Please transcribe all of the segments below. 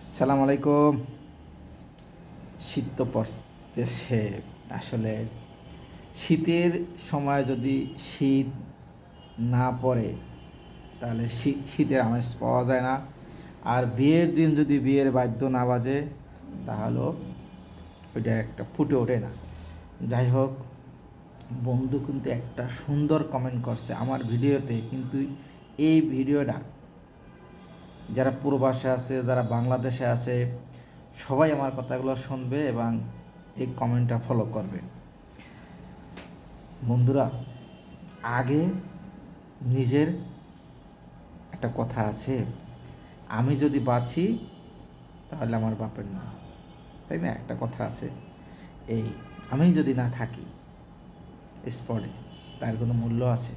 আসসালামু আলাইকুম। শীত তো পড়তেছে। আসলে শীতের সময় যদি শীত না পড়ে তাহলে শীতের আমেজ পাওয়া যায় না। আর বিয়ের দিন যদি বিয়ের বাদ্য না বাজে তাহলেও ওইটা একটা ফুটে ওঠে না। যাই হোক, বন্ধু কিন্তু একটা সুন্দর কমেন্ট করছে আমার ভিডিওতে, কিন্তু এই ভিডিওটা যারা প্রবাসে আছে, যারা বাংলাদেশে আছে, সবাই আমার কথাগুলো শুনবে এবং এই কমেন্টটা ফলো করবে। বন্ধুরা, আগে নিজের একটা কথা আছে, আমি যদি বাঁচি তাহলে আমার বাপের না, তাই না? একটা কথা আছে, এই আমি যদি না থাকি স্পটে তার কোনো মূল্য আছে?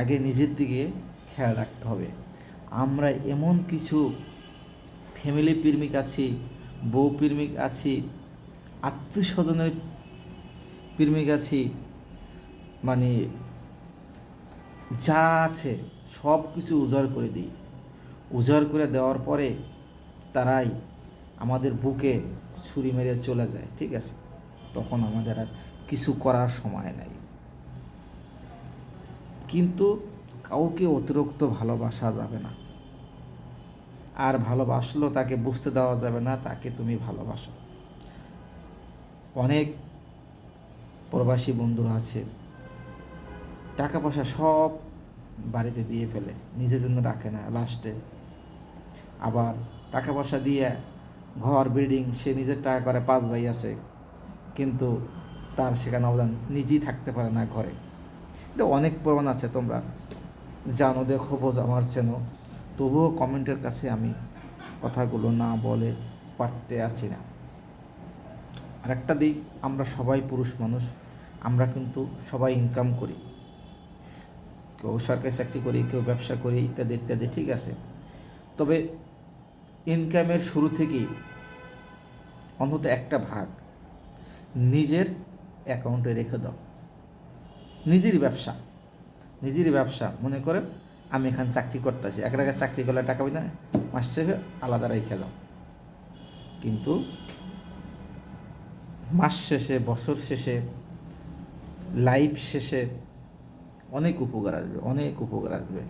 আগে নিজের দিকে খেয়াল রাখতে হবে। আমরা এমন কিছু ফ্যামিলি প্রেমিক আছি, বউ প্রেমিক আছি, আত্মীয় স্বজনের প্রেমিক আছি, মানে যা আছে সব কিছু উজাড় করে দিই। উজাড় করে দেওয়ার পরে তারাই আমাদের বুকে ছুরি মেরে চলে যায়, ঠিক আছে? তখন আমাদের আর কিছু করার সময় নাই। কিন্তু কাউকে অতিরিক্ত ভালোবাসা যাবে না, আর ভালোবাসলেও তাকে বুঝতে দেওয়া যাবে না তাকে তুমি ভালোবাসো। অনেক প্রবাসী বন্ধুরা আছে, টাকা পয়সা সব বাড়িতে দিয়ে ফেলে, নিজের জন্য রাখে না, লাস্টে আবার টাকা পয়সা দিয়ে ঘর বিল্ডিং সে নিজের টাকা করে 5 ভাই আছে, কিন্তু তার সেখানে অবদান নিজেই থাকতে পারে না ঘরে। এটা অনেক প্রমাণ আছে, তোমরা জানো, দেখো, বোঝো, আমার চেনো। তবুও কমেন্টের কাছে আমি কথাগুলো না বলে পারতে আসি না। আরেকটা দিক, আমরা সবাই পুরুষ মানুষ, আমরা কিন্তু সবাই ইনকাম করি, কেউ সরকারি চাকরি করি, কেউ ব্যবসা করি, ইত্যাদি ইত্যাদি, ঠিক আছে? তবে ইনকামের শুরু থেকেই অন্তত একটা ভাগ নিজের অ্যাকাউন্টে রেখে দাও। নিজেরই ব্যবসা মনে করে আমি এখানে চাকরি করতেছি, এক টাকা চাকরি করলে টাকা পাই না, মাস শেষে আলাদা রেখে দাও। কিন্তু মাস শেষে, বছর শেষে, লাইফ শেষে অনেক উপকার আসবে, অনেক উপকার আসবে।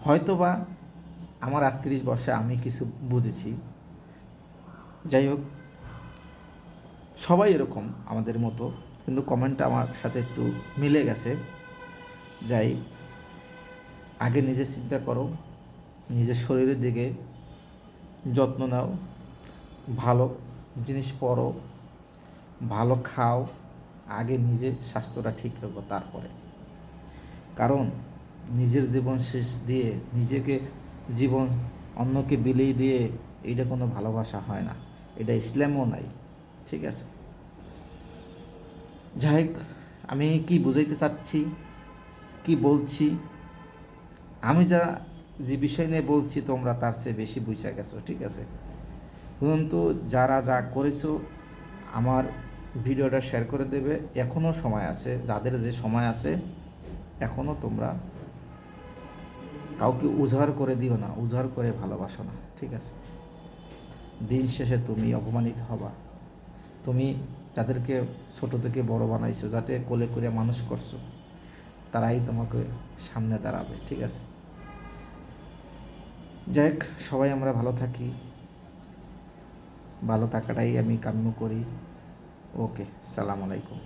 হয়তোবা আমার 38 বর্ষে আমি কিছু বুঝেছি। যাই হোক, সবাই এরকম আমাদের মতো, কিন্তু কমেন্টটা আমার সাথে একটু মিলে গেছে। যাই, আগে নিজে চিন্তা করো, নিজের শরীরের দিকে যত্ন নাও, ভালো জিনিস পড়ো, ভালো খাও, আগে নিজের স্বাস্থ্যটা ঠিক রাখো তারপরে। কারণ নিজের জীবন শেষ দিয়ে নিজেকে জীবন অন্যকে বিলিয়ে দিয়ে এটা কোনো ভালোবাসা হয় না, এটা ইসলামও নাই, ঠিক আছে? যাই হোক, আমি কি বুঝাইতে চাচ্ছি, কি বলছি, আমি যে বিষয় নিয়ে বলছি তোমরা তার চেয়ে বেশি বুঝা গেছো, ঠিক আছে? কিন্তু যারা যা করেছো আমার ভিডিওটা শেয়ার করে দেবে, এখনও সময় আছে, যাদের যে সময় আছে এখনও তোমরা কাউকে উজাড় করে দিও না, উজাড় করে ভালোবাসো না, ঠিক আছে? দিন শেষে তুমি অপমানিত হবা। তুমি যাদেরকে ছোট থেকে বড় বানাইছো, যাতে কোলে করে মানুষ করছো, তারাই তোমাকে সামনে দাঁড়াবে, ঠিক আছে? যাই হোক, সবাই আমরা ভালো থাকি, ভালো থাকাটাই আমি কাম্য করি। ওকে, সালাম আলাইকুম।